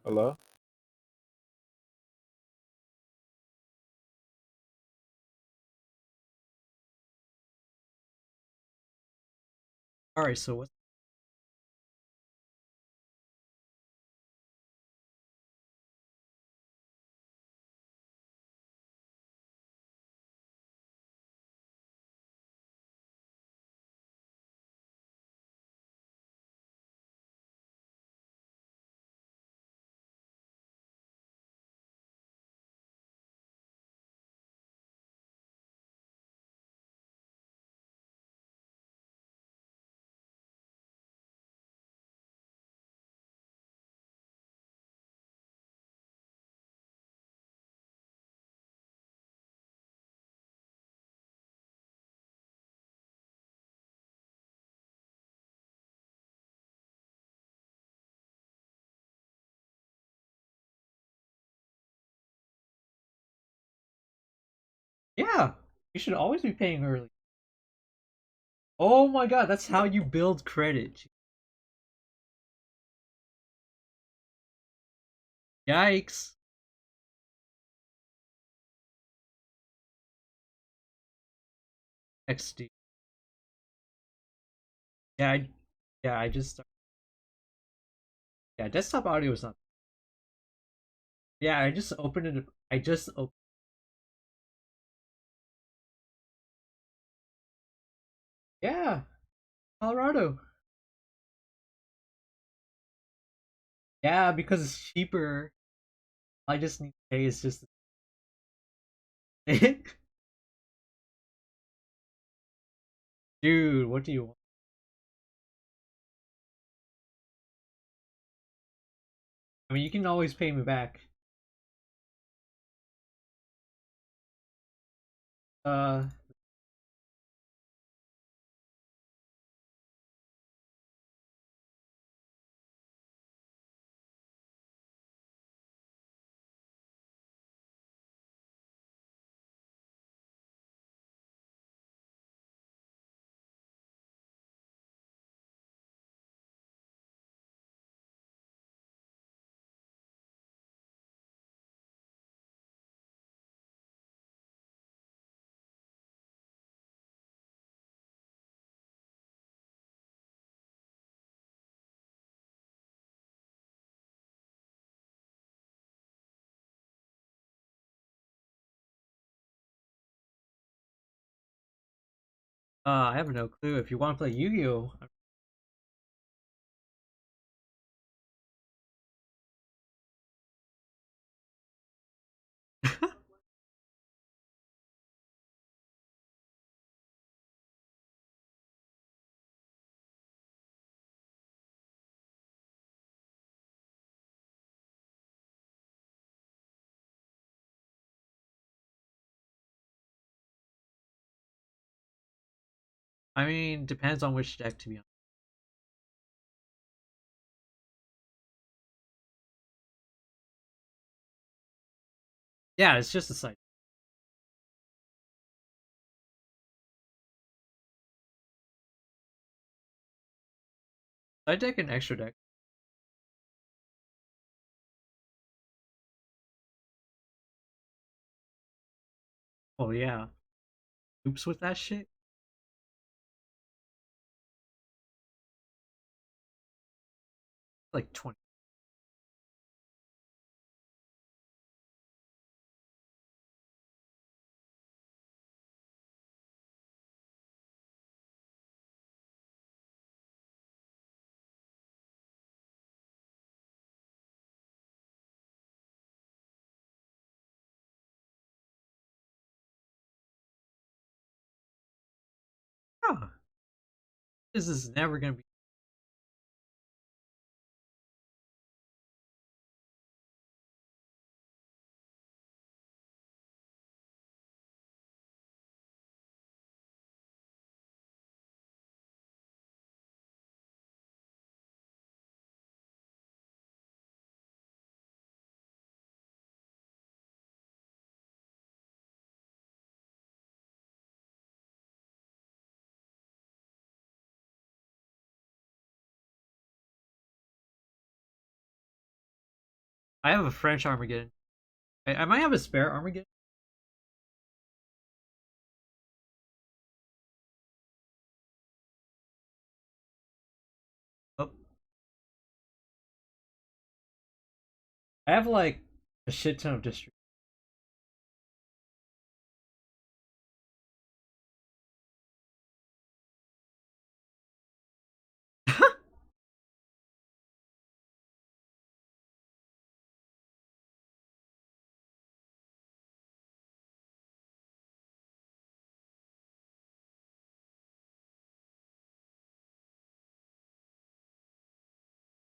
Hello? All right, so what? Yeah, you should always be paying early. Oh my god, that's how you build credit. Yikes. XD. Yeah, yeah, I just yeah, desktop audio is not. Yeah, I just opened it. I just opened. Yeah, Colorado. Yeah, because it's cheaper. I just need to pay. It's just. Dude, what do you want? I mean, you can always pay me back. Uh, I have no clue. If you want to play Yu-Gi-Oh, I mean, depends on which deck to be honest. Yeah, it's just a side. Side deck and extra deck. Oh yeah, oops with that shit. Like 20. Oh, this is never gonna be. I have a French Armageddon. I might have a spare Armageddon. Oh, I have like a shit ton of district.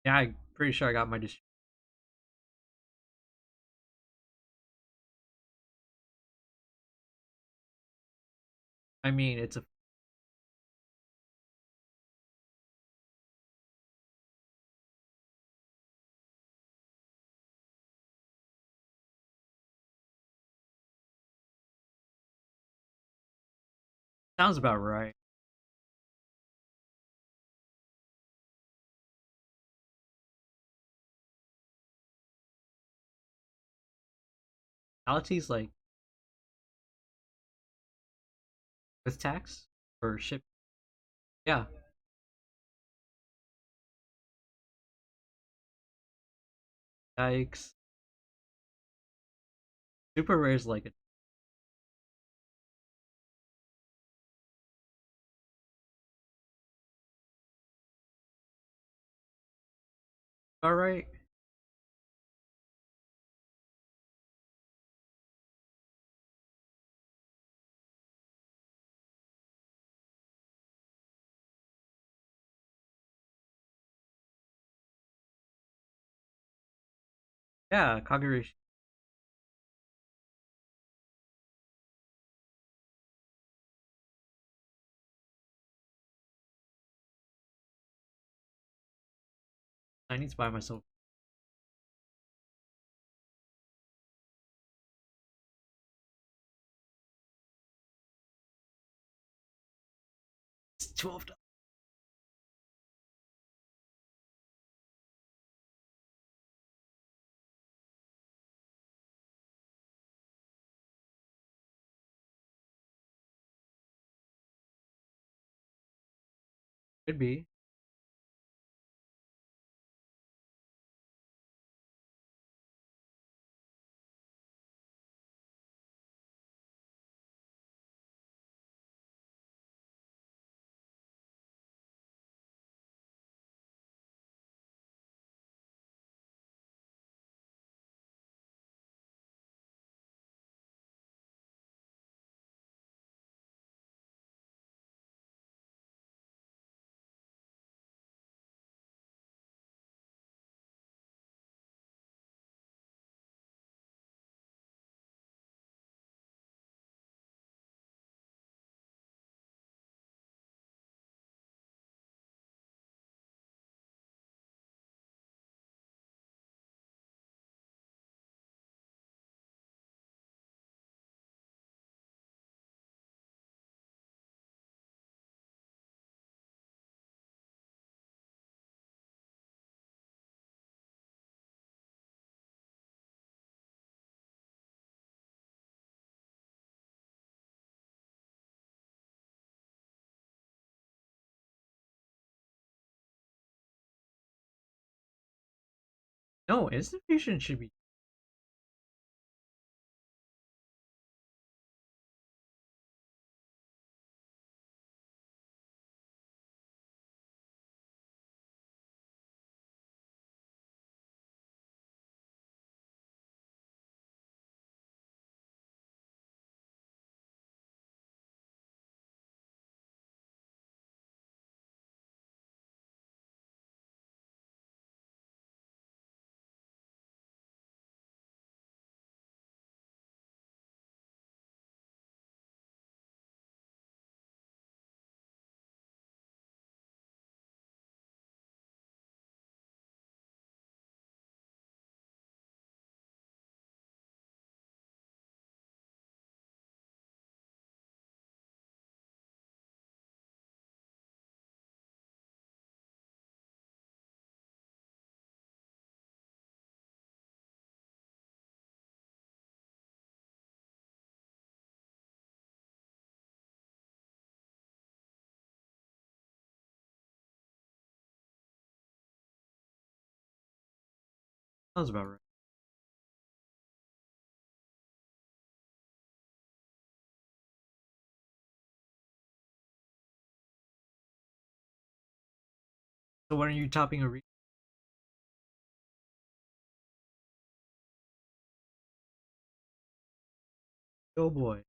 Yeah, I'm pretty sure I got my district. I mean, it's a sounds about right. Qualities like with tax or ship. Yeah, yikes. Super rare is like it. All right. Yeah, Kagurashi. I need to buy myself. It's $12. Could be. No, instant fusion should be. Sounds about right. So when are you topping a Oh boy.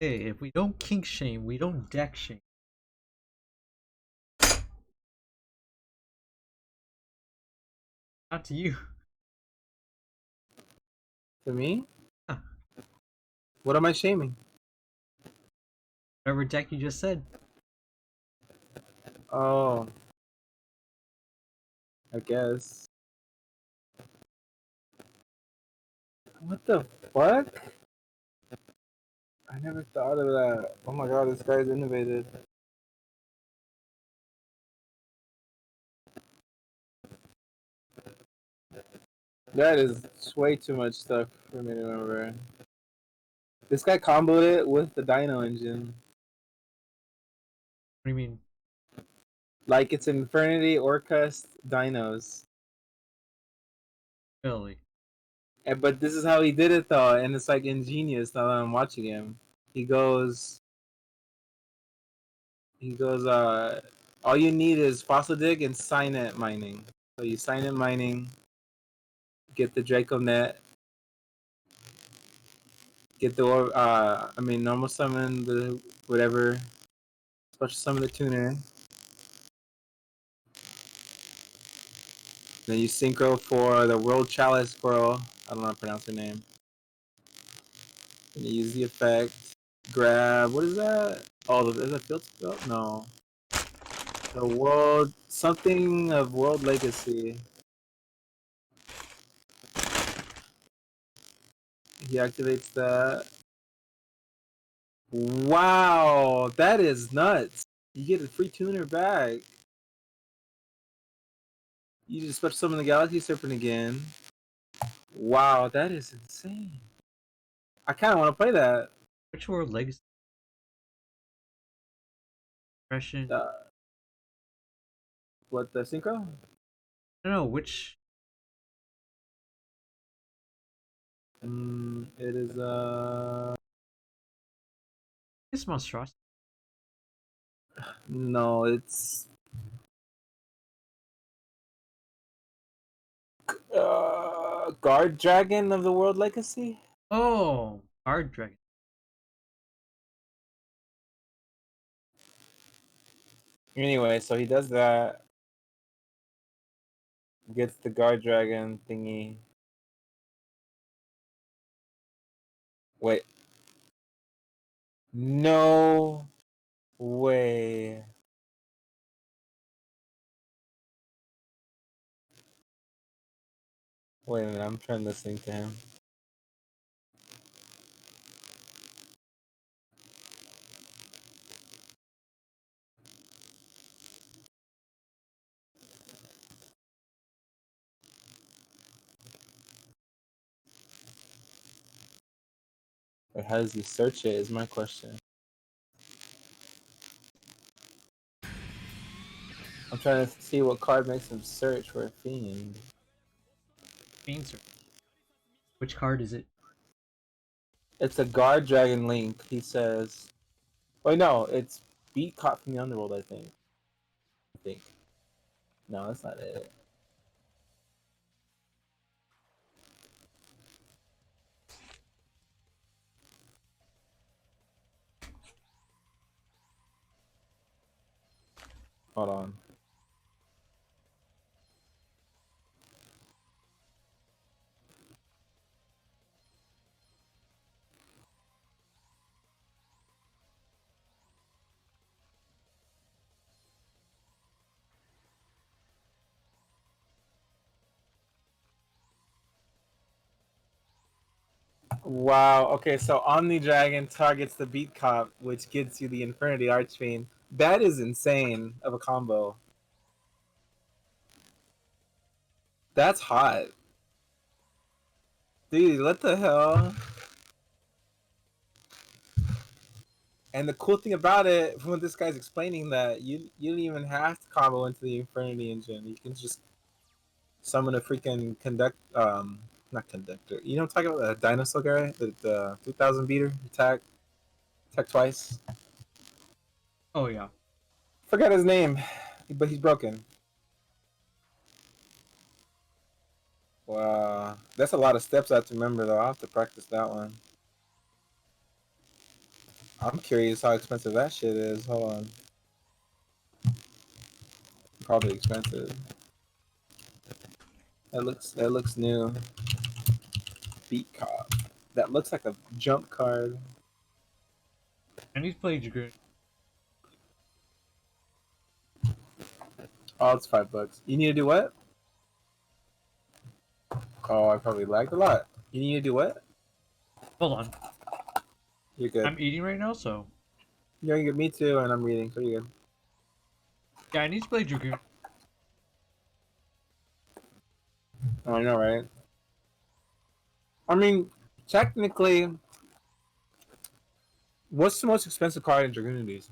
Hey, if we don't kink shame, we don't deck shame. Not to you. To me? Huh. What am I shaming? Whatever deck you just said. Oh, I guess. What the fuck? I never thought of that. Oh my god, this guy's innovated. That is way too much stuff for me to remember. This guy comboed it with the Dino engine. What do you mean? Like it's Infernity Orcust Dinos. Really? But this is how he did it though, and it's like ingenious now that I'm watching him. He goes all you need is fossil dig and sign it mining. So you sign it mining, get the Draco net, get the normal summon the whatever, special summon the tuner. Then you synchro for the World Chalice Girl. I don't know how to pronounce her name. And you use the effect. Grab what is that? Oh, is that field spell? No. The world something of world legacy. He activates that. Wow, that is nuts. You get a free tuner back. You just special summon the Galaxy Serpent again. Wow, that is insane. I kind of want to play that. Which world legacy expression? Uh, what the synchro? I don't know which. It is It's monstrosity. no, it's Guard Dragon of the World Legacy. Oh, Hard Dragon. Anyway, so he does that, gets the Guard Dragon thingy. Wait, no Way. Wait a minute, I'm trying to sync to him. Or how does he search it is my question. I'm trying to see what card makes him search for a fiend. Fiend search. Which card is it? It's a guard dragon link, he says. Wait, no, it's beat caught from the underworld, I think. No, that's not it. Hold on. Wow. Okay, so Omni Dragon targets the Beat Cop, which gets you the Infinity Archfiend. That is insane of a combo. That's hot. Dude, what the hell? And the cool thing about it, from what this guy's explaining, that you don't even have to combo into the Infinity Engine. You can just summon a freaking not conductor. You know what I'm talking about? The dinosaur guy, the 2000 beater attack twice. Oh yeah. Forgot his name, but he's broken. Wow, that's a lot of steps I have to remember though. I'll have to practice that one. I'm curious how expensive that shit is. Hold on. Probably expensive. That looks new. Beat cop. That looks like a jump card. I need to play Dragoon. Oh, it's $5. You need to do what? Oh, I probably lagged a lot. You need to do what? Hold on. You're good. I'm eating right now, so You're good. Me too, and I'm reading, so you're good. yeah, I need to play Dragoon. Oh, I know, right? I mean, technically, what's the most expensive card in Dragonities?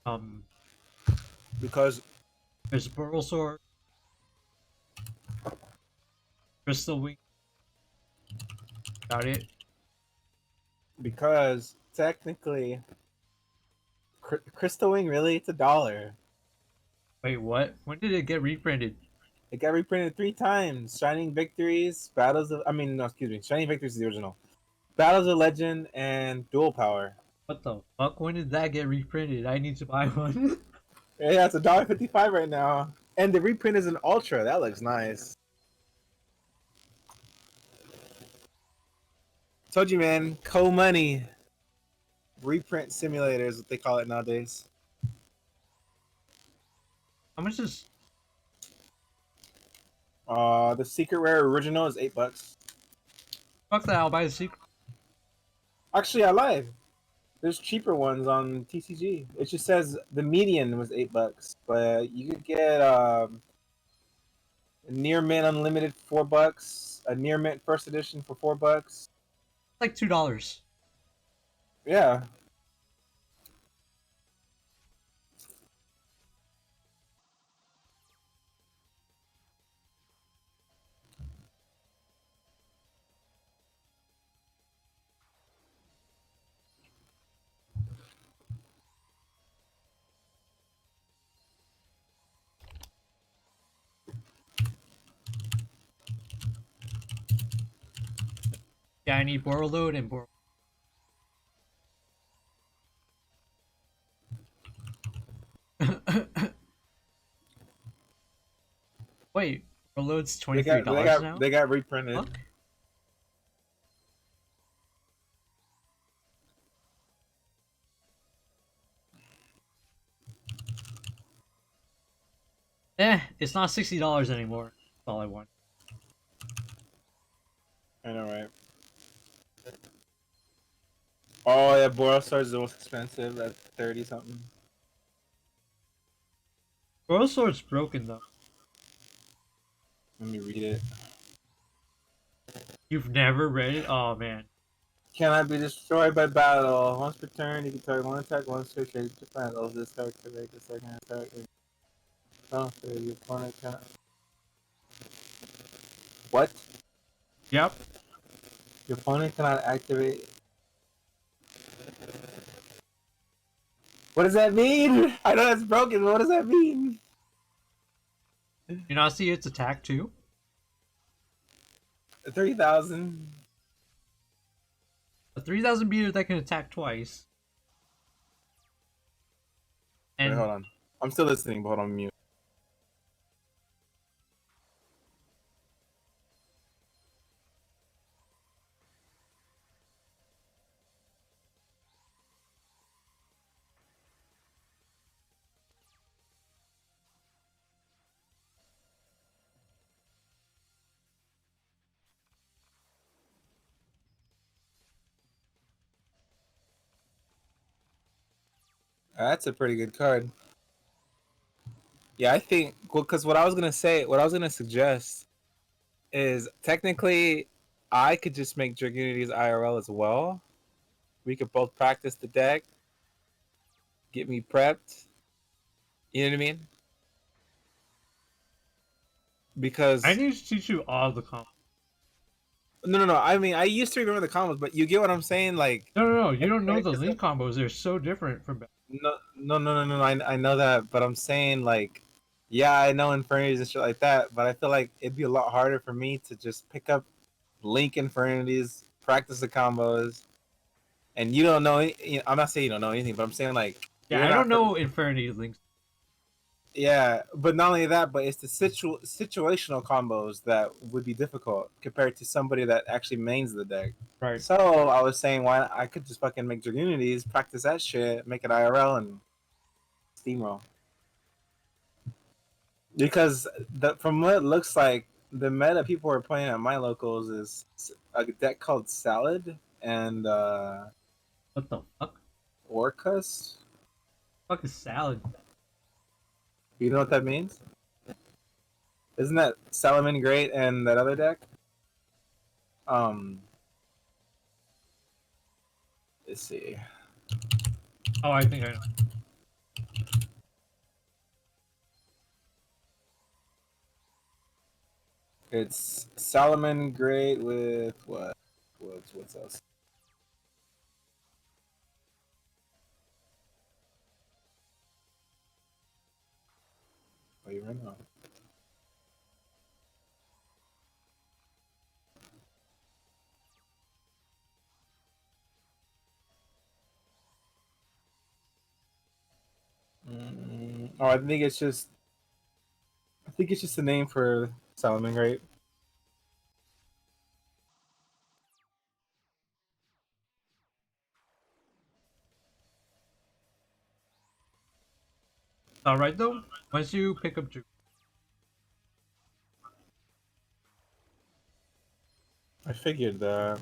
Um, Because there's Burl Sword, Crystal Wing. Got it. technically, Crystal Wing really it's $1. Wait, what? When did it get reprinted? It got reprinted 3 times. Shining Victories, Battles of no, excuse me. Shining Victories is the original. Battles of Legend and Dual Power. What the fuck? When did that get reprinted? I need to buy one. Yeah, it's $1.55 right now. And the reprint is an Ultra. That looks nice. Told you, man. Co-money. Reprint simulator is what they call it nowadays. How much is? The Secret Rare Original is $8. Fuck that! I'll buy the secret. Actually, I lied. There's cheaper ones on TCG. It just says the median was $8, but you could get Near Mint Unlimited $4, a Near Mint First Edition for $4. Like $2. Yeah, Yeah, I need Borreload and Bor. Wait, Borreload's they $23 got they got now. they got reprinted. Fuck. It's not $60 anymore. That's all I want. I know, right? Oh yeah, Boral Stars is the most expensive at 30 something. Royal Sword's broken though. Let me read it. You've never read it? Oh man. Cannot be destroyed by battle. Once per turn, you can target one attack, one switch, or defense. All this character make the second attack. No, so your opponent cannot. What? Yep. Your opponent cannot activate. What does that mean? I know that's broken, but what does that mean? You not see its attack too? 30,000. A 3,000 meter that can attack twice. Wait, And hold on. I'm still listening, but hold on mute. That's a pretty good card. Yeah, I think because what I was gonna say, what I was gonna suggest is technically I could just make Dragunity's IRL as well. We could both practice the deck, get me prepped. You know what I mean? I Because need to teach you all the combos. no. I mean, I used to remember the combos, but you get what I'm saying. Like, No. You don't know deck the is link combos. They're so different from. no. I know that, but I'm saying like, yeah, I know Infernities and shit like that, but I feel like it'd be a lot harder for me to just pick up Link Infernities, practice the combos, and you don't know. I'm not saying you don't know anything, but I'm saying like Yeah, you're I not. don't know Infinity links. Yeah, but not only that, but it's the situational combos that would be difficult compared to somebody that actually mains the deck. Right. So I was saying, why I could just fucking make Dragunities, practice that shit, make it IRL, and steamroll. Because from what it looks like, the meta people are playing at my locals is a deck called Salad and What the fuck? Orcus. Fuck is salad? You know what that means? Isn't that Salaman Great and that other deck? Um, let's see. Oh, I think I know. It's Salomon Great with what? What's else? Oh, you ran out. Oh, I think it's just. I think it's just a name for Salomon Great. All right though. Once you pick up Drew, I figured that.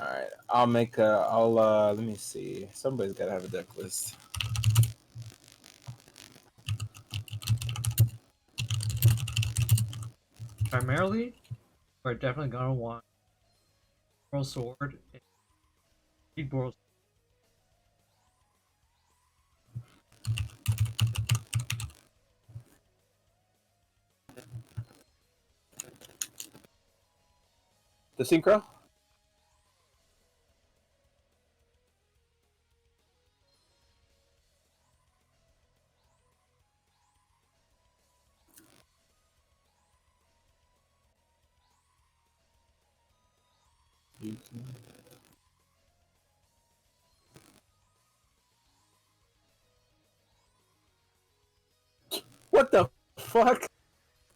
All right, I'll make a. I'll let me see. Somebody's gotta have a deck list. primarily, we're definitely gonna want Boral Sword and Boral. The synchro. What the fuck?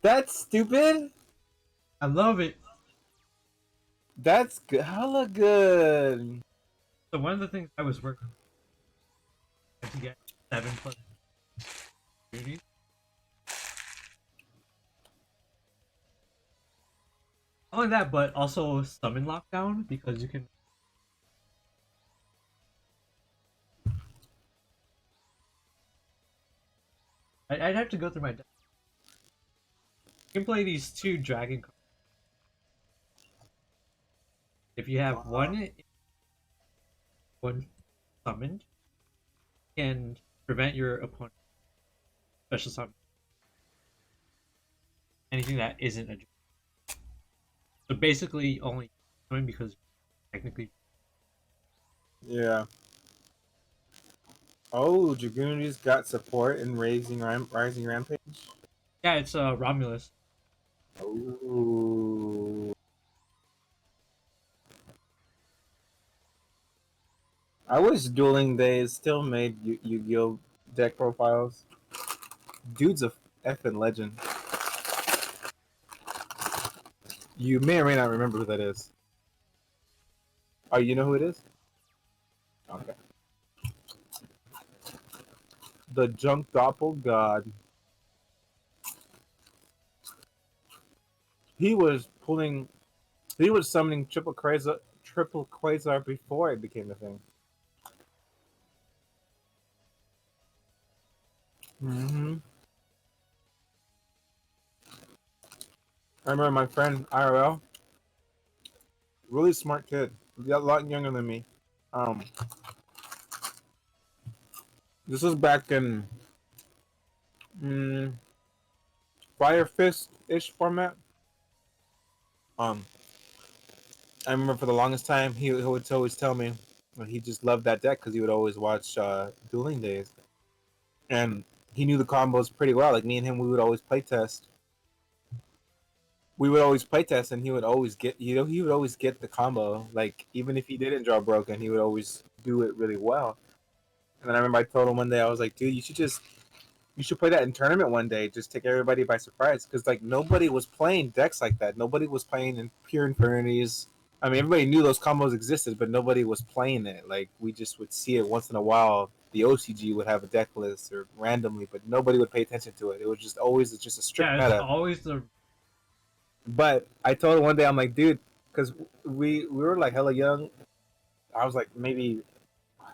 That's stupid. I love it. That's good. Hella good. So one of the things I was working on to get 7+. Really? Not only that, but also summon lockdown because you can. I'd have to go through my deck. You can play these two dragon cards. If you have one summoned, you can prevent your opponent special summon anything that isn't a. So basically, only summon because technically. Yeah. Oh, Dragooni's got support in Rising Rampage. Yeah, it's Romulus. Oh. I wish Dueling Days still made Yu-Gi-Oh deck profiles. Dude's a effing legend. You may or may not remember who that is. Oh, you know who it is? Okay. The Junk Doppel God. He was pulling. He was summoning Triple Quasar before it became a thing. Mm-hmm. I remember my friend IRL, really smart kid, a lot younger than me. Um, this was back in mm, Fire Fist ish format. Um, I remember for the longest time he would always tell me he just loved that deck because he would always watch Dueling Days, and he knew the combos pretty well. Like me and him, we would always play test. We would always play test, and he would always get he would always get the combo. Like even if he didn't draw broken, he would always do it really well. And then I remember I told him one day I was like, dude, you should play that in tournament one day. Just take everybody by surprise because like nobody was playing decks like that. Nobody was playing in pure infinities. I mean, everybody knew those combos existed, but nobody was playing it. Like we just would see it once in a while. The OCG would have a deck list or randomly, but nobody would pay attention to it. It was just always just a strict Yeah, it's meta. always the. But I told him one day, I'm like, dude, because we were like hella young. I was like maybe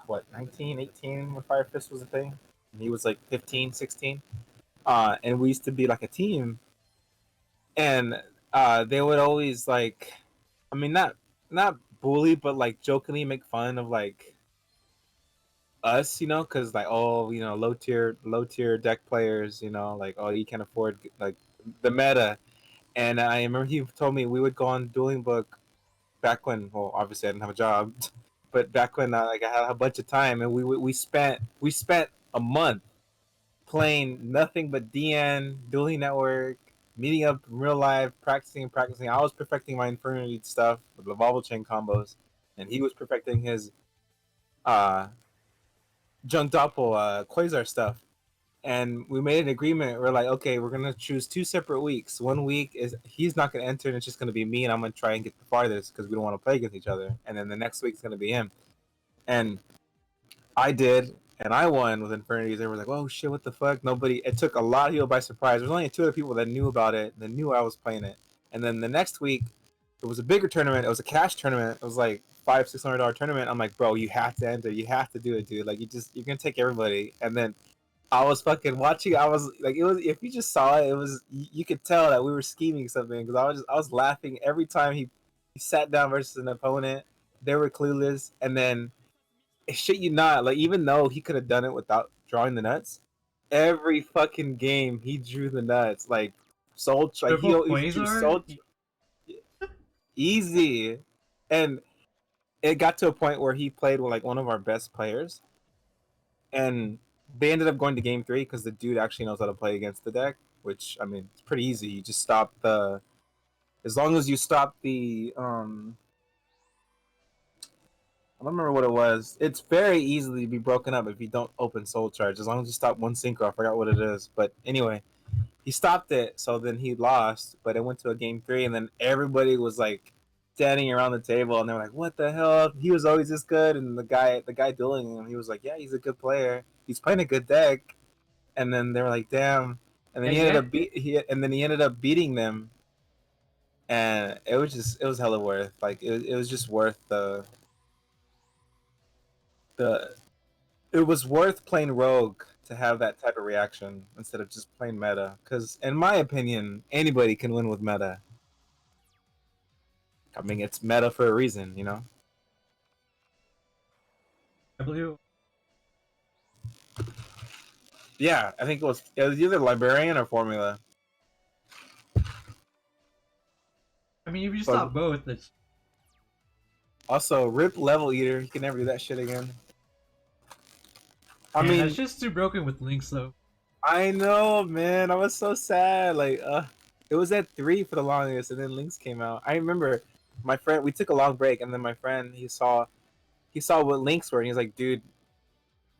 what 19, 18 when Fire Fist was a thing. And he was like 15, 16. And we used to be like a team, and they would always like, I mean, not bully, but like jokingly make fun of like us, because like oh, low tier deck players, like oh you can't afford like the meta. And I remember he told me we would go on Dueling Book back when, well, obviously I didn't have a job, but back when like I had a bunch of time, and we spent a month playing nothing but DN, Dueling Network, meeting up in real life, practicing and practicing. I was perfecting my Infernity stuff with the Vobble Chain combos, and he was perfecting his uh, Junk Doppel Quasar stuff. And we made an agreement. We're like, okay, we're gonna choose 2 separate weeks. One week is he's not gonna enter, and it's just gonna be me, and I'm gonna try and get the farthest because we don't want to play against each other. And then the next week's gonna be him. And I did, and I won with Infinities. They were like, "Oh shit, what the fuck?" Nobody. It took a lot of people by surprise. There's only two other people that knew about it, that knew I was playing it. And then the next week, it was a bigger tournament. It was a cash tournament. It was like $500-$600 tournament. I'm like, bro, you have to enter. You have to do it, dude. Like you're gonna take everybody. And then I was fucking watching. I was like, it was. If you just saw it, it was. You could tell that we were scheming something because I was laughing every time he sat down versus an opponent. They were clueless, and then shit you not, like even though he could have done it without drawing the nuts, every fucking game he drew the nuts. Like like Triple he drew Quasar? easy, and it got to a point where he played with like one of our best players, and they ended up going to game three because the dude actually knows how to play against the deck. Which I mean, it's pretty easy. You just stop the, as long as you stop the I don't remember what it was. It's very easily to be broken up if you don't open Soul Charge. As long as you stop one synchro, I forgot what it is. But anyway, he stopped it, so then he lost. But it went to a game three, and then everybody was like standing around the table, and they were like, "What the hell? He was always this good." And the guy dueling him, he was like, "Yeah, he's a good player. He's playing a good deck." and then they were like, "Damn!" And then Yeah, yeah. he ended up beating them, and it was hella worth. Like it was just worth the it was worth playing Rogue to have that type of reaction instead of just playing meta. Because in my opinion, anybody can win with meta. I mean, it's meta for a reason, you know. I believe. Yeah, I think it was either Librarian or Formula. I mean, if you But stop both, it's also, Rip Level Eater, he can never do that shit again. I man, that's mean, just too broken with links though. I know, man. I was so sad. Like, it was at 3 for the longest, and then Links came out. I remember my friend. We took a long break, and then my friend he saw what Links were, and he's like, "Dude,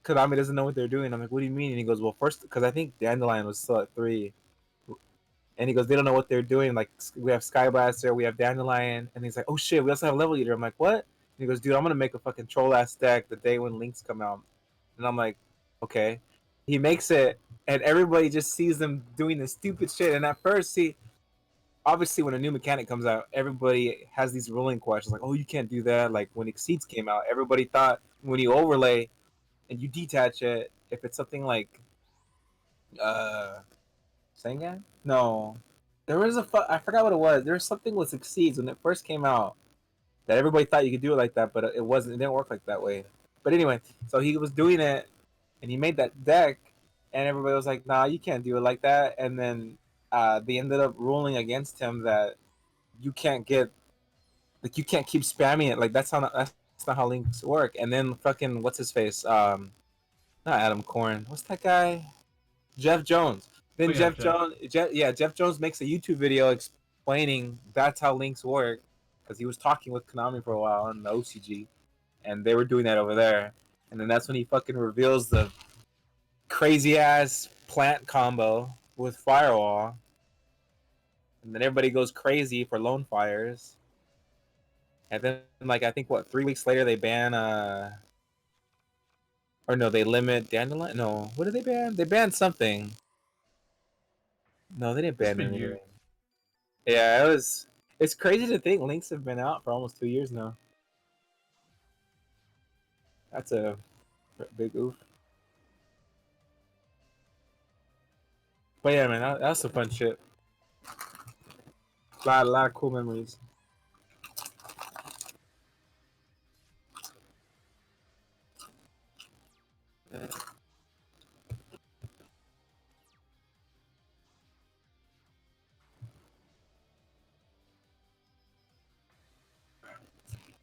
Konami doesn't know what they're doing." I'm like, "What do you mean?" And he goes, "Well, first, because I think Dandelion was still at 3, and he goes, they don't know what they're doing. Like, we have Skyblaster, we have Dandelion, and he's like, oh shit, we also have Level Eater." I'm like, what? And he goes, dude, I'm gonna make a fucking troll ass deck the day when Links come out. And I'm like, okay. He makes it, and everybody just sees them doing this stupid shit. And at first, see, obviously, when a new mechanic comes out, everybody has these ruling questions like, oh, you can't do that. Like when Exceeds came out, everybody thought when you overlay and you detach it, if it's something like uh Sengan? No. There was I forgot what it was. There was something with Succeeds when it first came out that everybody thought you could do it like that, but it wasn't. It didn't work like that way. But anyway, so he was doing it, and he made that deck, and everybody was like, "Nah, you can't do it like that." And then they ended up ruling against him that you can't get like you can't keep spamming it. Like that's not how links work. And then fucking what's his face? Not Adam Corn. What's that guy? Jeff Jones. Oh Then yeah, Jeff. Jeff Jones makes a YouTube video explaining that's how links work because he was talking with Konami for a while in the OCG, and they were doing that over there. And then that's when he fucking reveals the crazy ass plant combo with Firewall, and then everybody goes crazy for Lone Fires. And then, like, I think what 3 weeks later they ban or no, they limit Dandelion. No, what did they ban? They banned something. No, they didn't It's ban been anything. years. Yeah, it was. It's crazy to think links have been out for almost 2 years now. That's a big oof. But yeah, man, that's some fun shit. A lot of cool memories.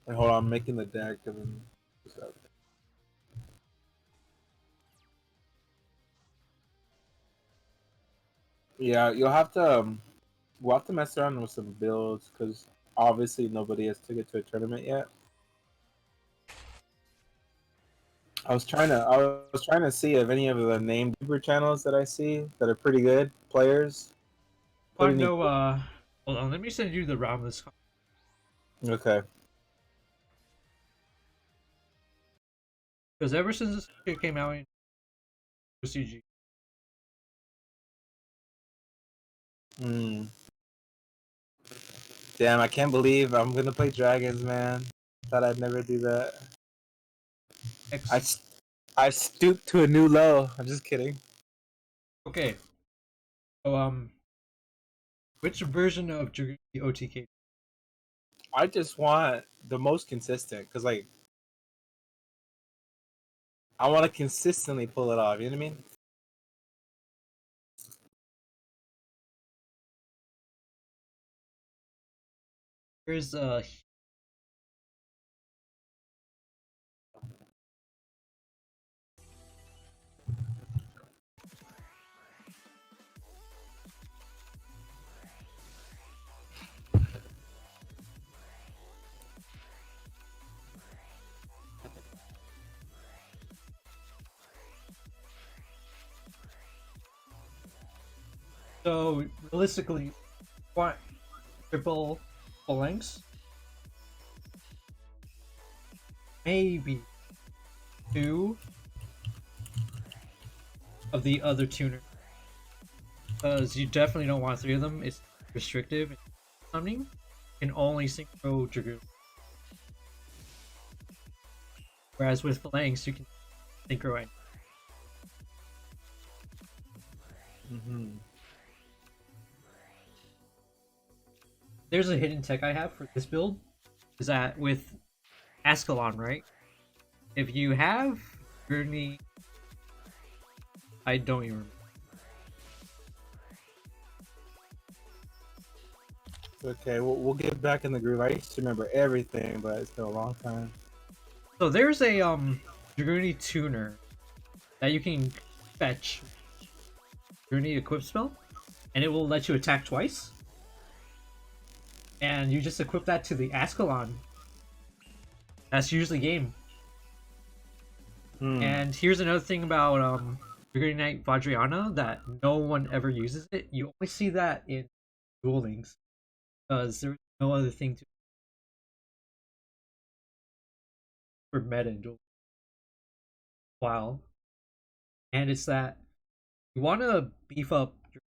Hey, hold on, I'm making the deck and then. Yeah, you'll have to. We'll have to mess around with some builds because obviously nobody has took it to a tournament yet. I was trying to see if any of the named YouTuber channels that I see that are pretty good players put Want to any. know? Hold on. Let me send you the round list Okay. because ever since this shit came out in OCG, Hmm. Damn, I can't believe I'm gonna play dragons, man. Thought I'd never do that. I, X. I stooped to a new low. I'm just kidding. Okay. So which version of Dragoon OTK? I just want the most consistent because, like, I want to consistently pull it off. You know what I mean? Here's so realistically, what triple phalanx? Maybe two. of the other tuner, because you definitely don't want three of them. It's restrictive. Summoning can only synchro Dragoon, whereas with Phalanx you can synchro any. There's a hidden tech I have for this build, is that with Ascalon, right? If you have Gurney, I don't even remember. Okay, we'll get back in the groove. I used to remember everything, but it's been a long time. So there's a Dragoonie tuner that you can fetch Dragoonie equip spell, and it will let you attack twice. And you just equip that to the Ascalon. That's usually game. And here's another thing about Dragoonie Knight Vajrayana that no one ever uses it. You only see that in Duel Links, because there's no other thing to for meta in Duel. Wow. And it's that you want to beef up your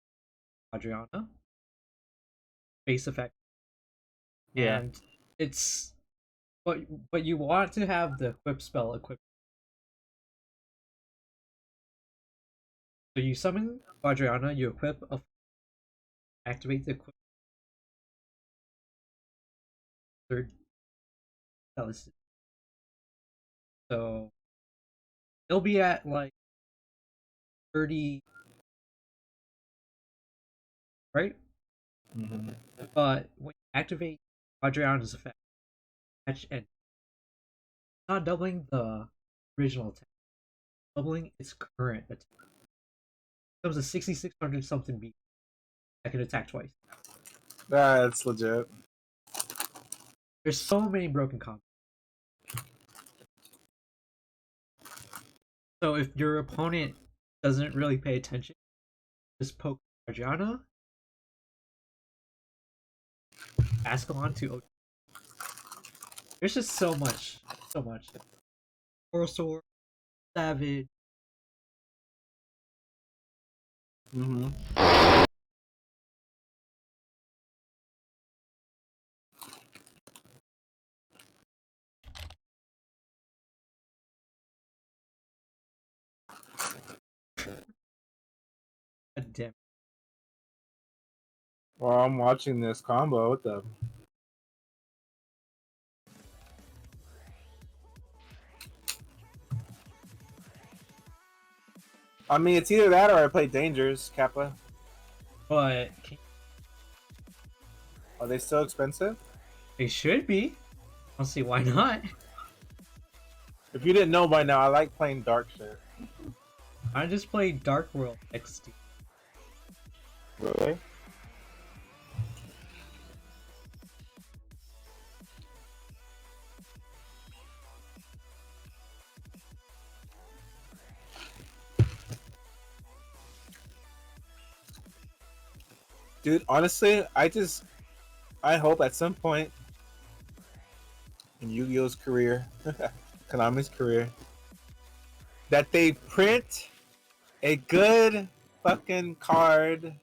Adriana base effect, Yeah. and it's but you want to have the equip spell equipped. So you summon Adriana, you equip a activate the equip third telesis. So it'll be at like 30, right? But when you activate Adriana's effect, and not doubling the original attack, doubling its current attack. It becomes a 6600 something beat that can attack twice. That's legit. There's so many broken combos. So if your opponent doesn't really pay attention, just poke Adriana, Ascalon to OT. There's just so much. So much. Oral Sword, Savage. God damn. Well, I'm watching this combo with them. I mean, it's either that or I play Dangers, Kappa. But Are they still expensive? they should be. I don't see why not. If you didn't know by now, I like playing dark shit. I just played Dark World XD. Really? Dude, honestly, I hope at some point in Yu-Gi-Oh's career, Konami's career, that they print a good fucking card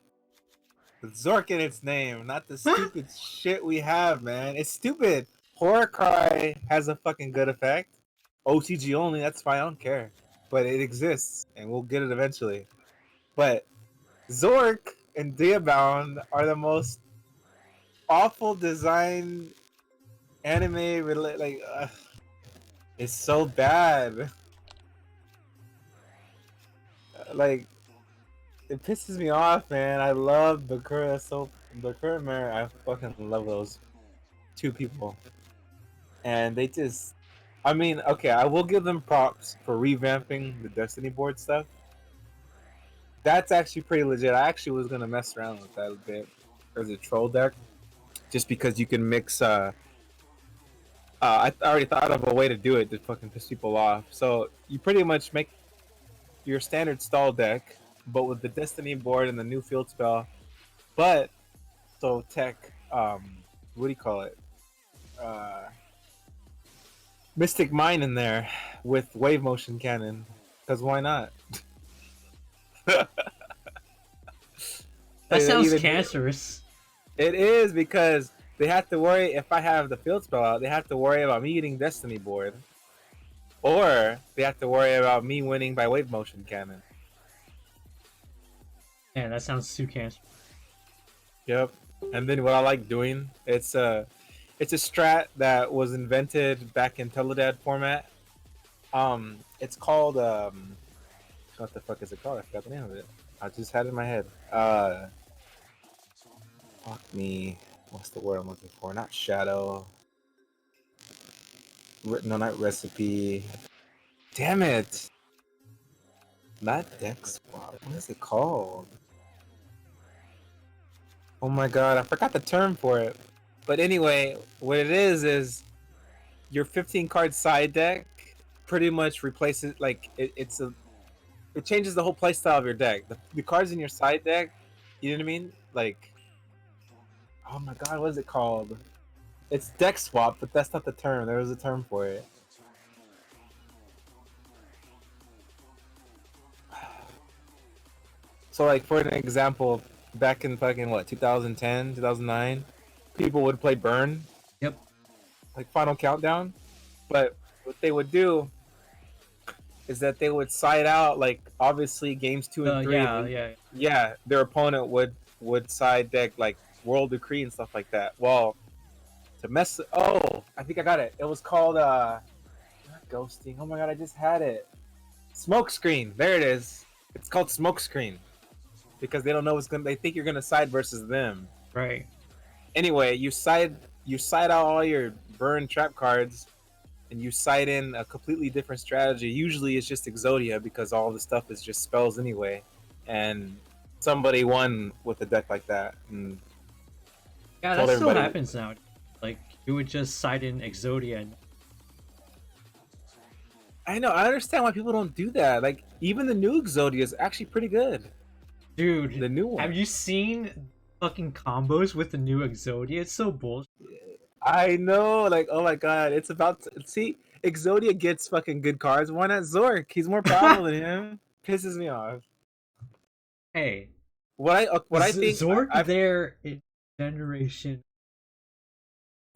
with Zork in its name, not the stupid shit we have, man. It's stupid. Horror Cry has a fucking good effect. OTG only, that's fine, I don't care. But it exists, and we'll get it eventually. But Zork and Diabound are the most awful design anime like it's so bad. Like it pisses me off, man. I love Bakura Mare. I fucking love those two people, and they just. I mean, okay, I will give them props for revamping the Destiny board stuff. That's actually pretty legit. I actually was gonna mess around with that a bit as a troll deck, just because you can mix. I already thought of a way to do it to fucking piss people off. So you pretty much make your standard stall deck, but with the Destiny board and the new field spell. But so tech, what do you call it? Uh, Mystic Mine in there with wave motion cannon, because why not? That They sounds either do, cancerous. it is because they have to worry if I have the field spell out. They have to worry about me getting Destiny board, or they have to worry about me winning by wave motion cannon. Man, that sounds too cancerous. Yep. And then what I like doing, it's a strat that was invented back in Teledad format. It's called what the fuck is it called? I forgot the name of it. I just had it in my head. Fuck me. What's the word I'm looking for? Not shadow. No, not recipe. Damn it! Not deck swap. What is it called? Oh my god, I forgot the term for it. But anyway, what it is your 15 card side deck pretty much replaces it changes the whole playstyle of your deck. The cards in your side deck, you know what I mean? Like, oh my god, what is it called? It's deck swap, but that's not the term. There was a term for it. So like for an example, back in fucking what 2010, 2009, people would play Burn, Yep. like Final Countdown, but what they would do is that they would side out like obviously games 2 and 3. Yeah. Yeah, their opponent would side deck like World Decree and stuff like that. Well, to mess. Oh, I think I got it. It was called not ghosting. Oh my god, I just had it. Smoke screen. There it is. It's called smoke screen because they don't know what's gonna. They think you're gonna side versus them. Right. Anyway, you side out all your burn trap cards and you side in a completely different strategy. Usually it's just Exodia because all the stuff is just spells anyway. And somebody won with a deck like that and Yeah, told that still everybody. happens now. Like you would just side in Exodia. And... I know, I understand why people don't do that. Like even the new Exodia is actually pretty good. Dude, The new have one. you seen fucking combos with the new Exodia? It's so bullshit. I know, like oh my god, it's about to see Exodia gets fucking good cards. Why not Zork? He's more powerful than him. Pisses me off. Hey, What I think Zork I've there in generation.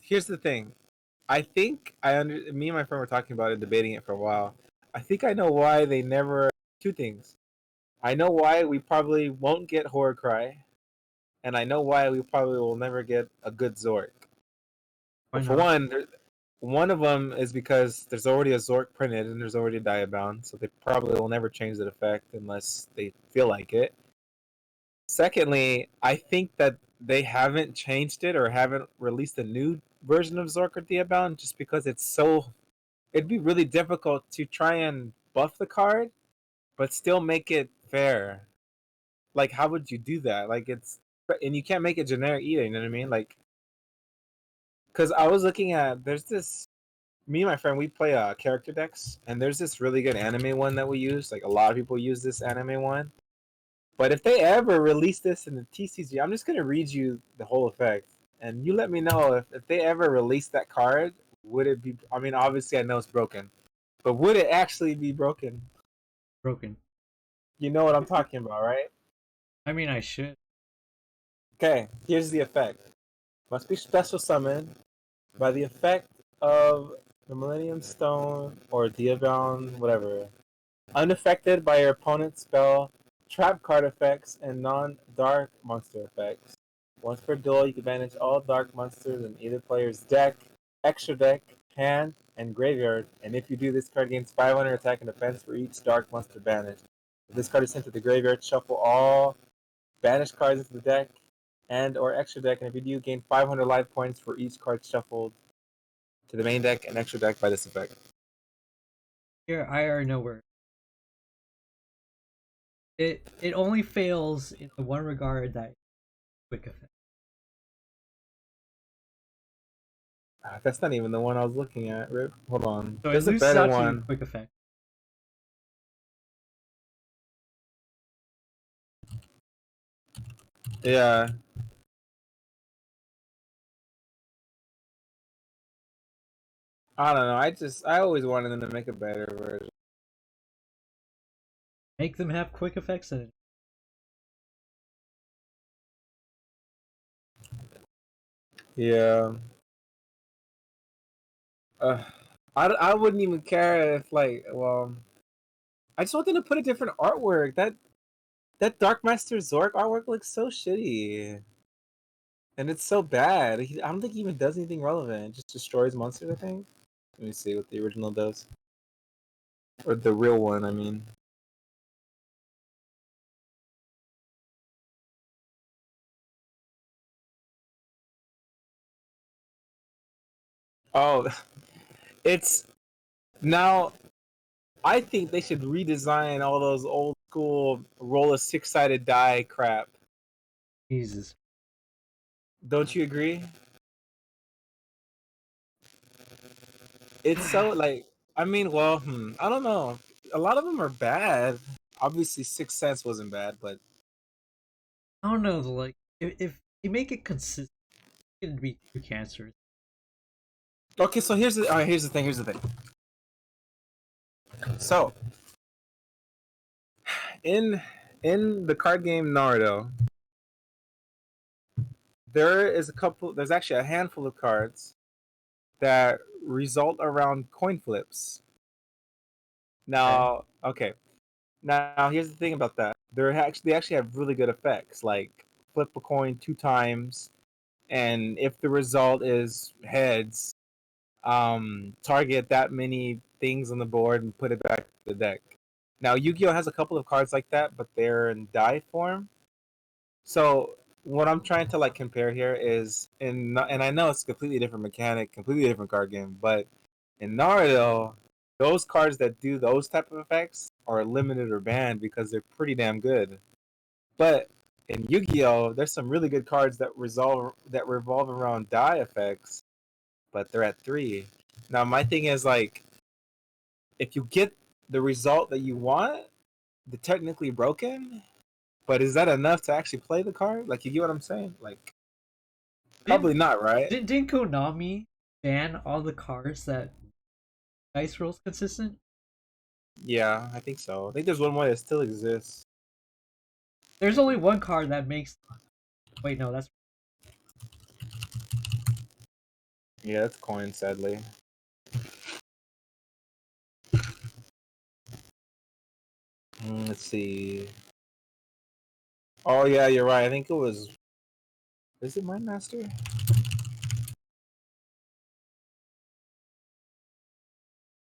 here's the thing. I think me and my friend were talking about it, debating it for a while. I think I know why they never. Two things. I know why we probably won't get Horror Cry, and I know why we probably will never get a good Zork. Why Well, for not? one, one of them is because there's already a Zork printed and there's already a Diabound, so they probably will never change that effect unless they feel like it. Secondly, I think that they haven't changed it or haven't released a new version of Zork or Diabound just because it's so. It'd be really difficult to try and buff the card, but still make it fair. Like, how would you do that? Like, and you can't make it generic either. You know what I mean? Like, because I was looking at there's this. Me and my friend we play character decks, and there's this really good anime one that we use. Like a lot of people use this anime one. But if they ever release this in the TCG, I'm just gonna read you the whole effect, and you let me know if they ever release that card. Would it be? I mean, obviously I know it's broken, but would it actually be broken? Broken. You know what I'm talking about, right? I mean, I should. Okay, here's the effect. Must be special summoned by the effect of the Millennium Stone or Diabound, whatever. Unaffected by your opponent's spell, trap card effects, and non-dark monster effects. Once per duel, you can manage all dark monsters in either player's deck, extra deck, hand, and graveyard. And if you do, this card gains 500 attack and defense for each dark monster banished. If this card is sent to the graveyard, shuffle all banished cards into the deck and or extra deck. And if you do, gain 500 life points for each card shuffled to the main deck and extra deck by this effect. Here, I already know where. It only fails in the one regard that quick effect. That's not even the one I was looking at. Rip. Hold on. So it There's a loses better out to one. quick effect. Yeah. I don't know. I always wanted them to make a better version. Make them have quick effects in it. Yeah. Uh, I wouldn't even care if like well I just want them to put a different artwork. That Dark Master Zork artwork looks so shitty. And it's so bad. I don't think he even does anything relevant. It just destroys monsters, I think. Let me see what the original does. Or the real one, I mean. Oh, it's now I think they should redesign all those old school roll a six-sided die crap. Jesus. Don't you agree? It's so like I mean, well, I don't know. A lot of them are bad. Obviously, Sixth Sense wasn't bad, but I don't know, like if you make it consistent, it'd be too cancerous. okay. So here's the all right, here's the thing. Here's the thing. So in in the card game Naruto, there is a couple. There's actually a handful of cards that result around coin flips. Okay. Now, okay. Now here's the thing about that. They actually have really good effects, like flip a coin 2 times, and if the result is heads, target that many things on the board and put it back to the deck. Now Yu-Gi-Oh has a couple of cards like that, but they're in die form. So what I'm trying to like compare here is and I know it's a completely different mechanic, completely different card game, but in Naruto, those cards that do those type of effects are limited or banned because they're pretty damn good. But in Yu-Gi-Oh, there's some really good cards that revolve around die effects, but they're at 3. Now my thing is like if you get the result that you want, the technically broken, but is that enough to actually play the card? Like you get what I'm saying? Like Didn't probably not, right? didn't Konami ban all the cards that dice rolls consistent? Yeah, I think so. I think there's one more that still exists. There's only one card that makes. Wait, no, that's Yeah, that's coin, sadly. Let's see. Oh yeah, you're right. I think it was. Is it Mind Master?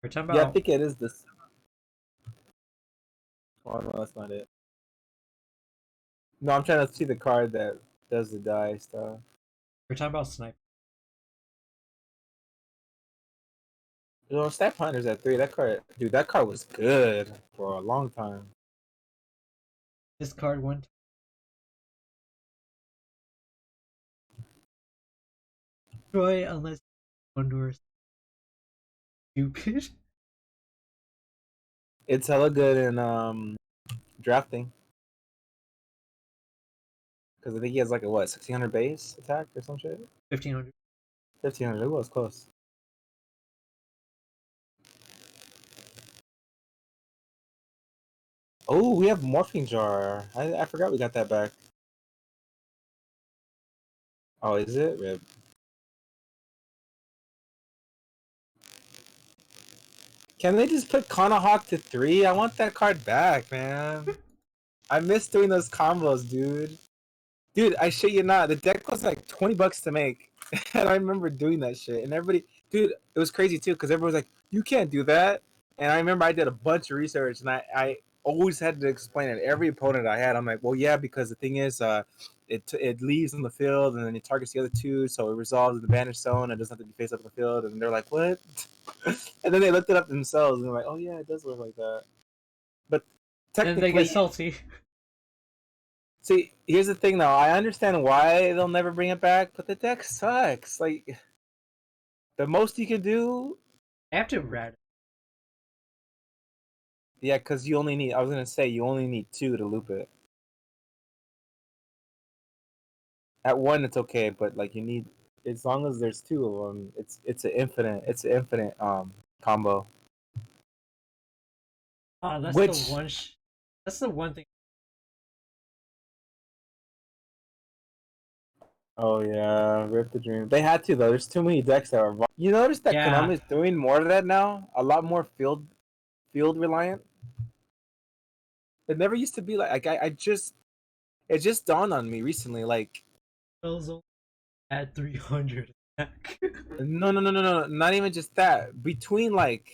we're talking Yeah, I about. think it is this. Oh no, that's not it. No, I'm trying to see the card that does the die stuff. We're talking about sniper. You know, Snap Hunter's at 3. That card, dude, that card was good for a long time. This card went. Destroy unless one or stupid. It's hella good in drafting because I think he has like a what 1600 base attack or some shit. 1500. 1500. It was close. Oh, we have Morphine Jar. I forgot we got that back. Oh, is it? Rip. Can they just put Kanahawk to 3? I want that card back, man. I miss doing those combos, dude. Dude, I shit you not. The deck was like $20 to make, and I remember doing that shit. And everybody, dude, it was crazy too because everyone was like, "You can't do that." And I remember I did a bunch of research, and I always had to explain it. Every opponent I had, I'm like, "Well, yeah, because the thing is, it leaves on the field, and then it targets the other two, so it resolves in the banish zone, and doesn't have to be face up in the field." And they're like, "What?" And then they looked it up themselves, and they're like, "Oh yeah, it does work like that." But And they get technically, salty. see, here's the thing though. I understand why they'll never bring it back, but the deck sucks. Like the most you can do, I have to rat. yeah, because you only need. I was gonna say you only need 2 to loop it. At 1, it's okay, but like you need as long as there's 2 of them, it's an infinite combo. Oh, that's the Which one. That's the one thing. Oh yeah, rip the dream. They had to though. There's too many decks that are. You notice that Yeah, Konami is doing more of that now. A lot more field reliant. It never used to be I just it just dawned on me recently. Like Bill's only at 300 attack. no, not even just that. Between like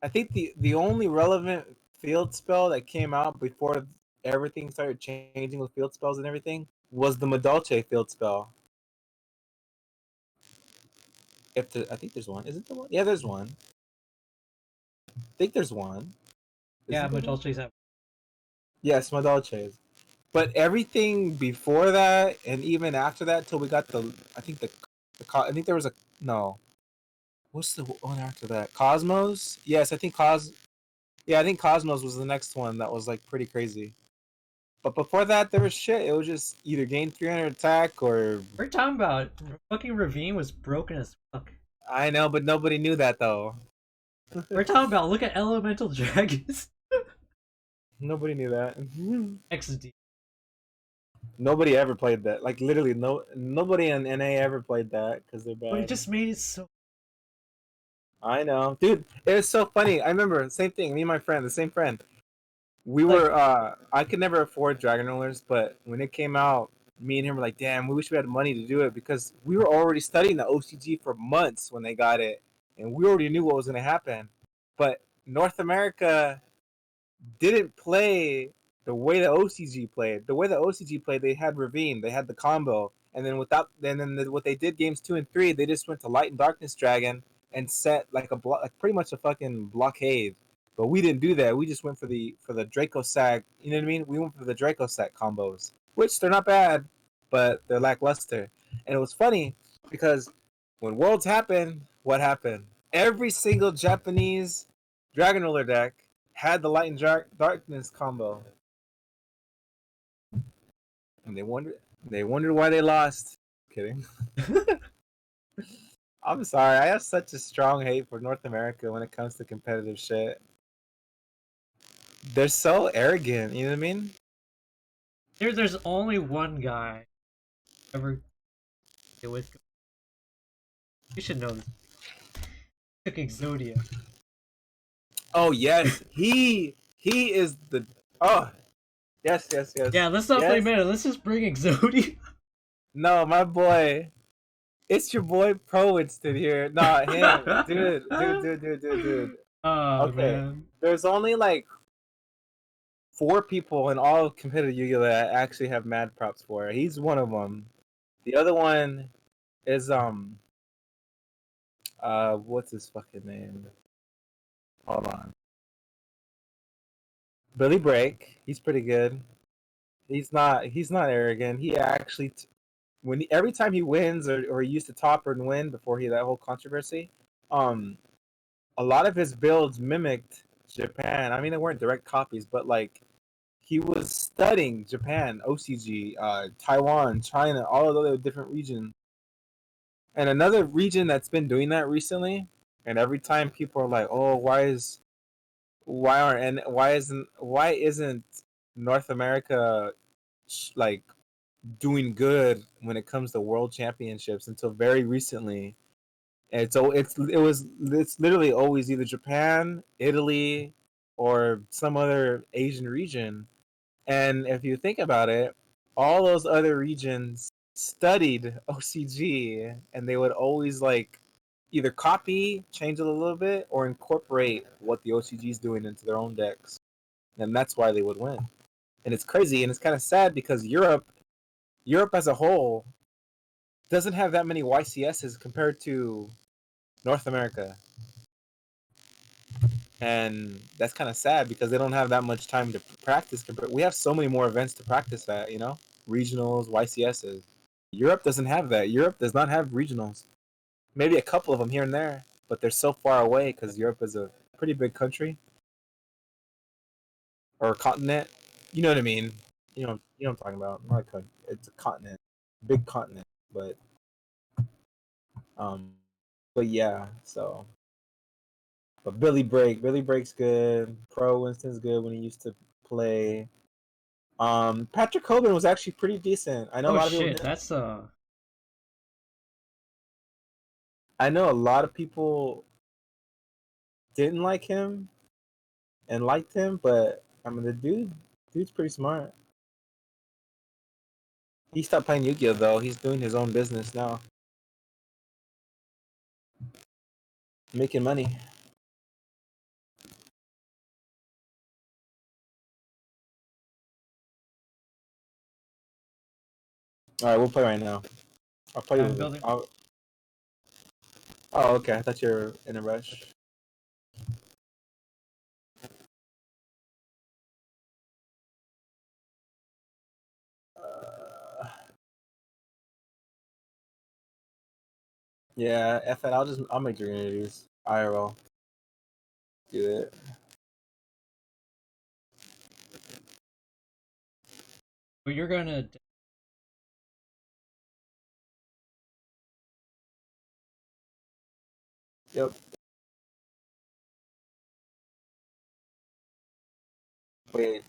I think the only relevant field spell that came out before everything started changing with field spells and everything was the Madolche field spell. I think there's one. Isn't there one? Yeah, there's one. I think there's one. Yeah, Isn't there one? Majolche's at. Yes, Madolches. But everything before that and even after that, till we got I think I think there was a no. What's the one after that? Cosmos? Yes, I think Yeah, I think Cosmos was the next one that was like pretty crazy. But before that, there was shit. It was just either gain 300 attack or We're talking about fucking Ravine was broken as fuck. I know, but nobody knew that though. We're talking about look at Elemental Dragons. Nobody knew that. XD. Nobody ever played that. Like literally, nobody in NA ever played that because they're But it bad. just made it so. I know, dude. It was so funny. I remember same thing. Me and my friend, the same friend. We Like, were. I could never afford Dragon Rollers, but when it came out, me and him were like, "Damn, we wish we had money to do it," because we were already studying the OCG for months when they got it, and we already knew what was going to happen. But North America didn't play the way the OCG played. The way the OCG played, they had Ravine, they had the combo, and then what they did games 2 and 3, they just went to Light and Darkness Dragon and set like like pretty much a fucking blockade. But we didn't do that. We just went for the Draco Sack. You know what I mean? We went for the Draco Sack combos, which they're not bad, but they're lackluster. And it was funny because when Worlds happened, what happened? Every single Japanese Dragon Roller deck had the Light and Darkness combo, and they wondered why they lost. Kidding. I'm sorry. I have such a strong hate for North America when it comes to competitive shit. They're so arrogant. You know what I mean? there's only one guy ever deal with. You should know this. Took Exodia. Oh yes, he is the oh Yeah, let's not play yes. meta. Let's just bring Exodia. No, my boy. It's your boy Pro Winston here. Not him, dude. Oh Okay, man. there's only like 4 people in all of competitive Yu-Gi-Oh that I actually have mad props for. He's one of them. The other one is what's his fucking name? Hold on. Billy Break. He's pretty good. He's not arrogant. He actually every time he wins or he used to top and win before that whole controversy, um a lot of his builds mimicked Japan. I mean, they weren't direct copies, but like he was studying Japan, OCG, Taiwan, China, all of the other different regions. And another region that's been doing that recently, and every time people are like, "Oh, why isn't North America like doing good when it comes to world championships?" Until very recently, and so it's literally always either Japan, Italy, or some other Asian region. And if you think about it, all those other regions studied OCG, and they would always like either copy, change it a little bit, or incorporate what the OCG is doing into their own decks, and that's why they would win. And it's crazy, and it's kind of sad because Europe as a whole, doesn't have that many YCSs compared to North America, and that's kind of sad because they don't have that much time to practice. We have so many more events to practice at, regionals, YCSs. Europe doesn't have that. Europe does not have regionals. Maybe a couple of them here and there, but they're so far away because Europe is a pretty big country or continent. You know what I mean? You know what I'm talking about. Not a country. It's a continent, big continent. But um, but yeah. So, but Billy Break's good. Pro Winston's good when he used to play. Patrick Hoban was actually pretty decent. I know a Oh lot of people shit, didn't. that's I know a lot of people didn't like him and liked him, but I mean dude's pretty smart. He stopped playing Yu-Gi-Oh though. He's doing his own business now, making money. All right, we'll play right now. I'll play I'm with it. building. Oh, okay. I thought you were in a rush. Uh, yeah, F it. I'll make your interviews. IRL. Do it. But you're gonna. Yep. Wait.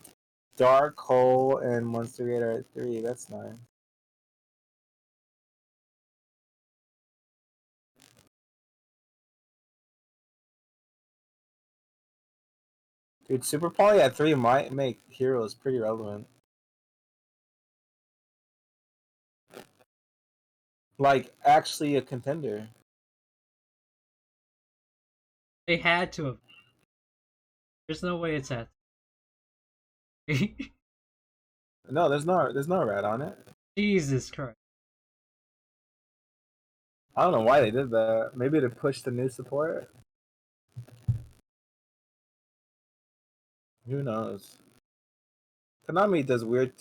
Dark Hole and Monster Gator at 3. That's nice. Dude, Super Poly at 3 might make heroes pretty relevant. Like, actually a contender. They had to have. There's no way it's at. No, there's no rat on it. Jesus Christ. I don't know why they did that. Maybe to push the new support. Who knows? Konami does weird.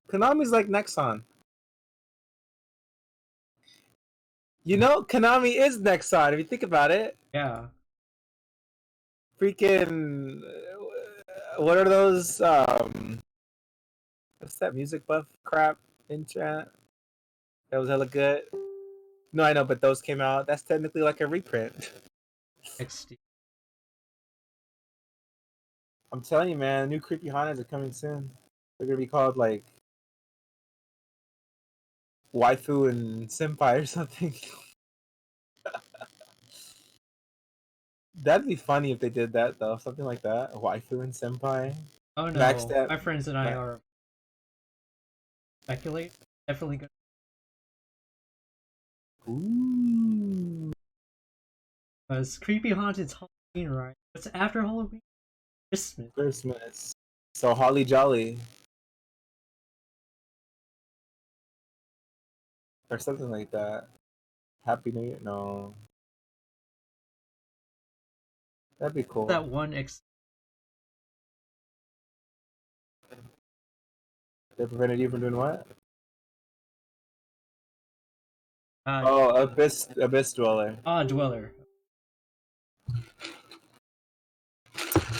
Konami's like Nexon. You know, Konami is Nexon if you think about it. Yeah. Freaking, what are those? What's that music buff crap in chat? That was hella good. No, I know, but those came out. That's technically like a reprint. XD. I'm telling you, man, new creepy Hanas are coming soon. They're gonna be called like waifu and senpai or something. That'd be funny if they did that though, something like that. Waifu and senpai. Oh Maxed no, at. my friends and I are speculate. Definitely good. Ooh. Because Creepy Haunted's Halloween, right? What's after Halloween? Christmas. Christmas. So Holly Jolly or something like that. Happy New Year? No, that'd be cool. That one They prevented you from doing what? uh, Oh, Abyss Dweller. Dweller.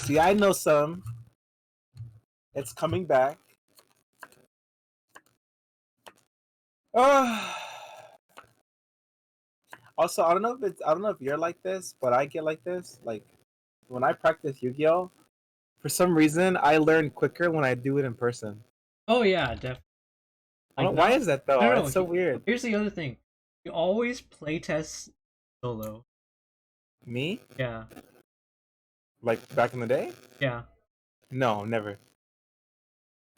See, I know some. It's coming back. Uh, also, I don't know if you're like this, but I get like this. Like when I practice Yu-Gi-Oh, for some reason I learn quicker when I do it in person. Oh yeah, definitely. I Like don't. Why not. is that though? No, no. It's so weird. Here's the other thing. You always playtest solo. Me? Yeah, Like back in the day? yeah. No, never.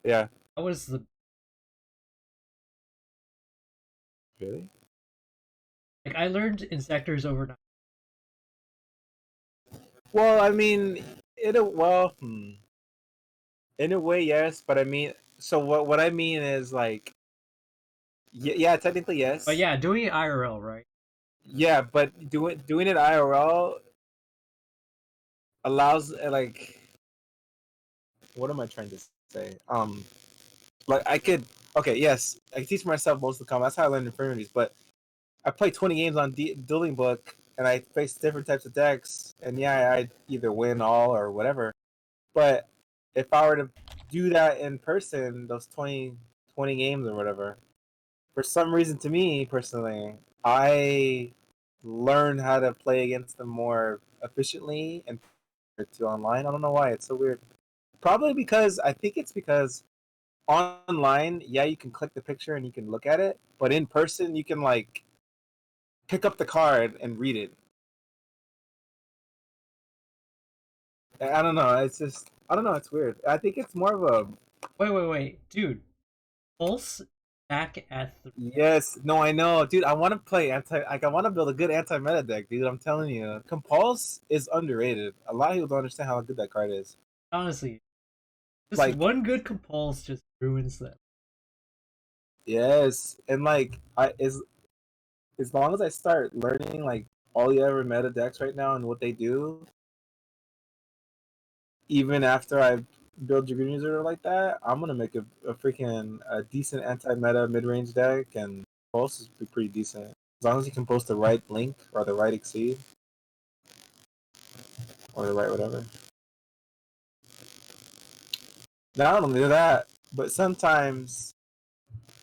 Yeah. That was the Really? like I learned in sectors overnight. Well, I mean, in a way, yes, but I mean, so what I mean is like, yeah, technically But yes, yeah, doing it IRL, right? yeah, but doing it IRL allows like, what am I trying to say? Like I could, okay, yes, I can teach myself most of the combat. That's how I learned infirmities. But I play 20 games on Dueling Book, and I face different types of decks, and yeah, I either win all or whatever. But if I were to do that in person, those 20 games or whatever, for some reason, to me personally, I learn how to play against them more efficiently and to online. I don't know why. It's so weird. Probably because I think it's because online, yeah, you can click the picture and you can look at it, but in person, you can like pick up the card and read it. I don't know. It's just I don't know. It's weird. I think it's more of a Wait, dude. Pulse back at the. yes. No, I know, dude. I want to play anti. Like I want to build a good anti-meta deck, dude. I'm telling you, Compulse is underrated. A lot of people don't understand how good that card is. Honestly, just Like one good compulse just ruins them. yes, and like I as long as I start learning like all the other meta decks right now and what they do, even after I build Dragoon User like that, I'm gonna make a freaking a decent anti-meta mid-range deck, and Pulse is pretty decent as long as you can post the right link or the right exceed or the right whatever. Not only that, but sometimes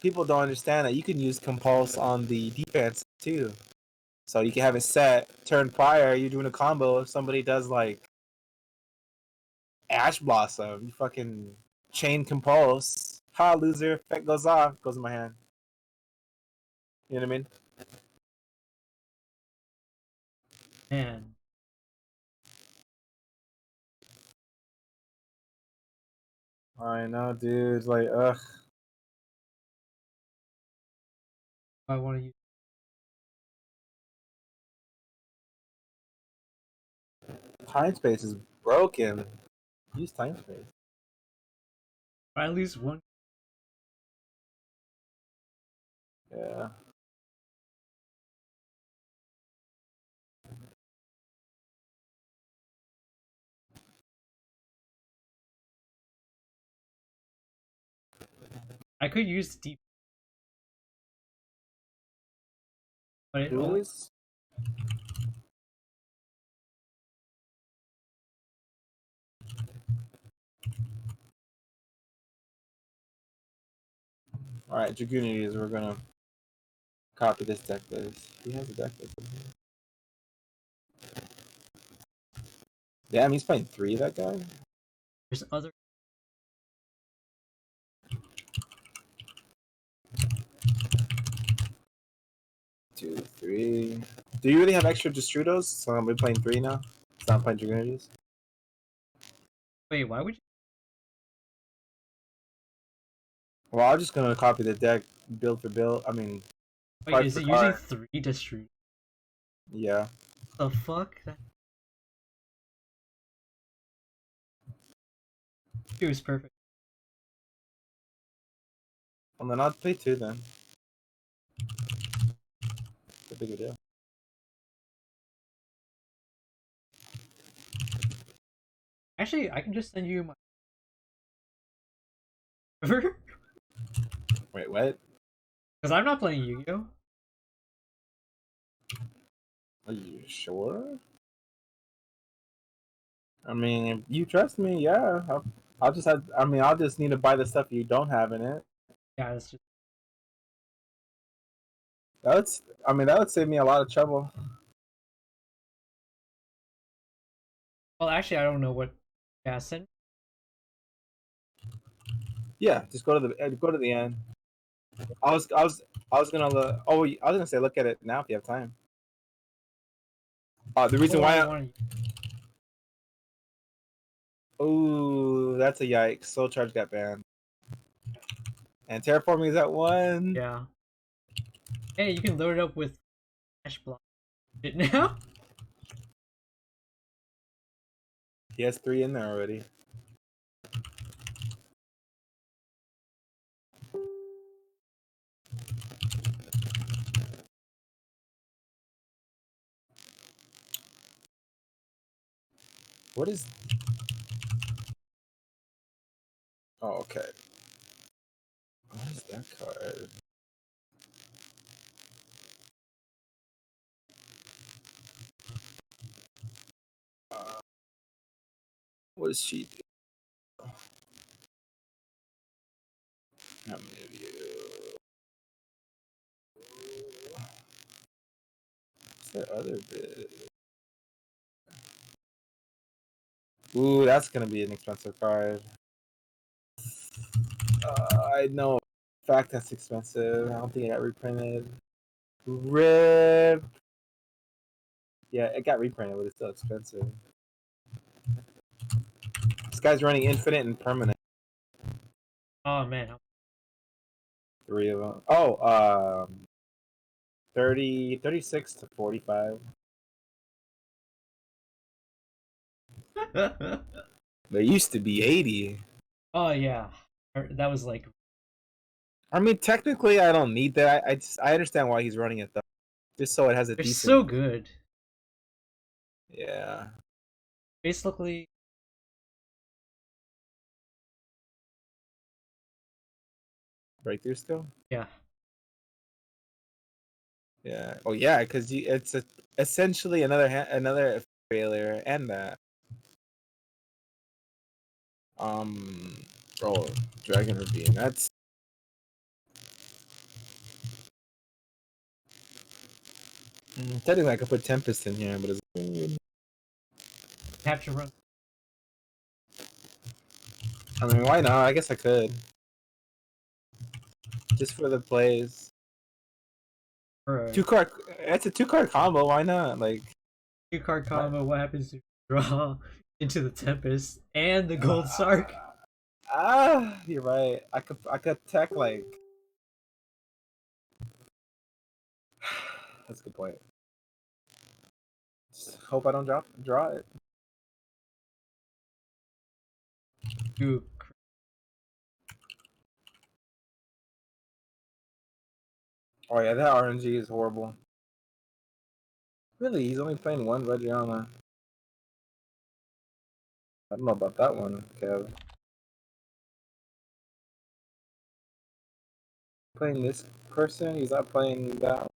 people don't understand that you can use Compulse on the defense too. So you can have it set turn prior. You're doing a combo. If somebody does like Ash Blossom, you fucking chain Compulse. Ha, loser. Effect goes off. Goes in my hand. You know what I mean? Man, I know, dude. Like, ugh. I want to use. Time space is broken. Use time space. At least one. Yeah. I could use deep, but it Who only. is? Alright, Dragoon is we're gonna copy this deck list. He has a deck list. Damn, he's playing 3, that guy? There's other. 2, 3. Do you really have extra Destrudos? So I'm playing 3 now? So I'm playing Dragoon. Wait, why would you? Well, I'm just gonna copy the deck build for build. I mean, Wait, card is for it using card. 3 to. Yeah. The fuck? That it was perfect. Well, then I'll play 2 then. It's a bigger deal. Actually, I can just send you my. Because Wait, what? I'm not playing Yu-Gi-Oh. Are you sure? I mean, if you trust me, yeah. I'll just have. I mean, I'll just need to buy the stuff you don't have in it. Yeah, it's just. That's. I mean, that would save me a lot of trouble. Well, actually, I don't know what. Yeah, send. Yeah, just go to the end. I was gonna look. Oh, I was gonna say look at it now if you have time. The reason What I why. want to. Oh, that's a yikes. Soul Charge got banned, and Terraforming is at 1. Yeah. Hey, you can load it up with Ash Block. It now. He has 3 in there already. What is? Oh, okay. What is that card? What does she do? How many of you? What's that other bit? Ooh, that's gonna be an expensive card. I know. Fact, that's expensive. I don't think it got reprinted. RIP. Yeah, it got reprinted, but it's still expensive. This guy's running infinite and permanent. Oh man. 3 of them. Oh, 36 to 45. There used to be 80. Oh yeah. That was like I mean, technically, I don't need that. I understand why he's running it though, just so it has a they're decent. so good. Yeah. Basically, Breakthrough skill. yeah. Yeah. Oh yeah, because it's essentially another failure and that. Um. Oh, Dragon Ravine. That's. Technically, I could put Tempest in here, but it's. Capture run. I mean, why not? I guess I could. Just for the plays. Or Two card. It's a 2-card combo. Why not? Like. two card What? combo. What happens if you draw into the Tempest and the Gold Sark? You're right. I could tech like. That's a good point. Just hope I don't draw it. You Oh yeah, that RNG is horrible. Really, he's only playing one Vajrayana. I don't know about that one, Kev. Playing this person, he's not playing that